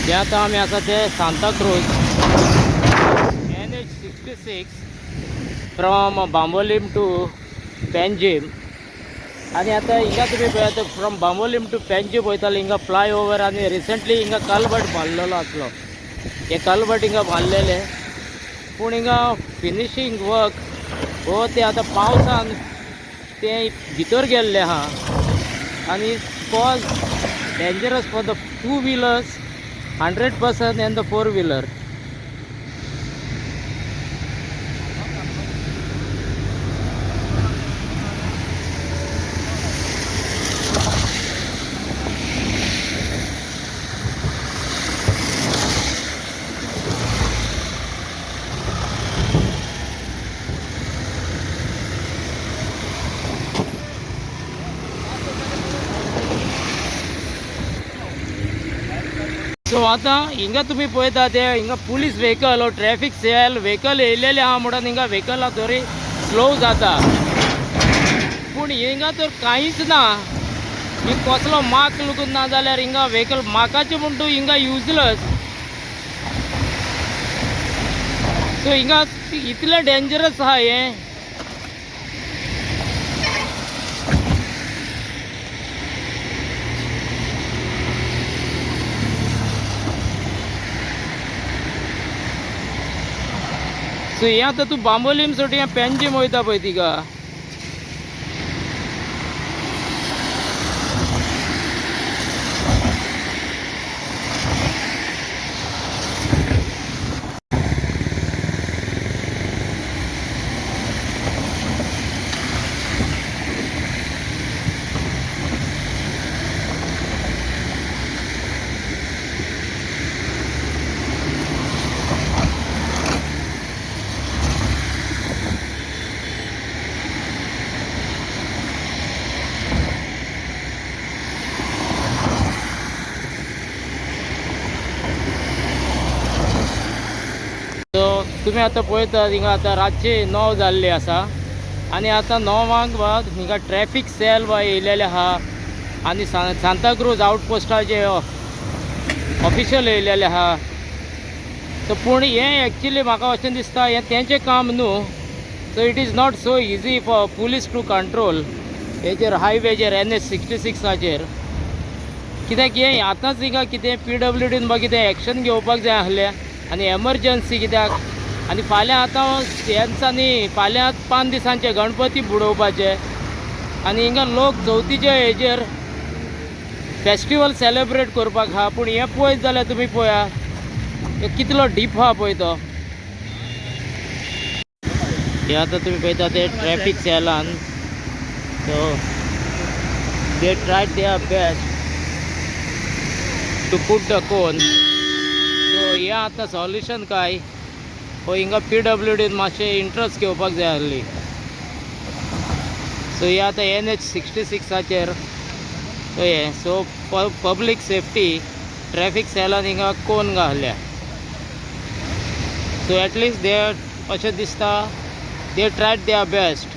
ते आतां आमी आसा ते Santacruz NH66 from Bambolim to Panjim. आणि आता हिंगा तुम्ही पळयता फ्रॉम बांबोलीम टू पेंजीम वयताले हिंगा फ्लायओवर आनी रिसंटली हिंगा कलबट बांदलेलो आसलो. हे कलबट हिंगा बांदलेले पूण हिंगा फिनिशींग वर्क हो ते आतां पावसान ते भितर गेल्ले आहा आनी cause dangerous for the 2 wheelers 100% end the 4 wheeler. So आतां हिंगा तुम्ही पळयता ते हिंगा पुलीस व्हेकल वो ट्रॅफिक सेल व्हेकल येयलेले आहा म्हणून हिंगा व्हेकला थोडी स्लो जाता. पूण हिंगा तर कांयच ना. ही कसलो मार्क लुकून ना जाल्यार हिंगा व्हेकल मार्काचे म्हूण तूं हिंगा युजलस. सो हिंगा इतलें डेंजरस आहा हें. सो हे आतां तूं बांबोलीम सोडी हें पेंजीम वयता पळय तिका. तुम्ही आता पळयता हिंगा आतां रातचे 9 जाल्ले आसा आनी आतां 9 बाद हिंगा ट्रॅफिक सेल वा येयलेले आहा आनी सांताक्रूज आउटपोस्टाचे ऑफिशियल येयलेले आहा. सो पूण हें एक्चुली म्हाका अशें दिसता हें तेंचें काम न्हू. So it is not so easy for police to control हेजेर हायवेचेर NH66 कित्याक हें आतांच हिंगा कितें PWDन बा कितें एक्शन घेवपाक जाय आसलें आनी एमर्जन्सी कित्याक आनी फाल्यां आतां ह्या दिसांनी फाल्यां 5 दिसांचे गणपती बुडोवपाचे आनी हिंगा लोक चवथीच्या हेजेर फेस्टिवल सेलेब्रेट करपाक आहा. पूण हें पळयत जाल्यार तुमी पळया कितलो डीप आहा पळय तो. हे आतां तुमी पळयता ते ट्रॅफिक सेलान so they try their best to put the cone. So हे आतां सॉल्युशन काय हो हिंगा PWDन मातशें इंट्रस्ट घेवपाक जाय आसली. सो हे आतां NH66 हें सो पब्लीक सेफ्टी ट्रॅफिक सेलान हिंगा कोन घातल्या. सो एटलिस्ट दे अशें दिसता दे ट्रायड देयर बेस्ट.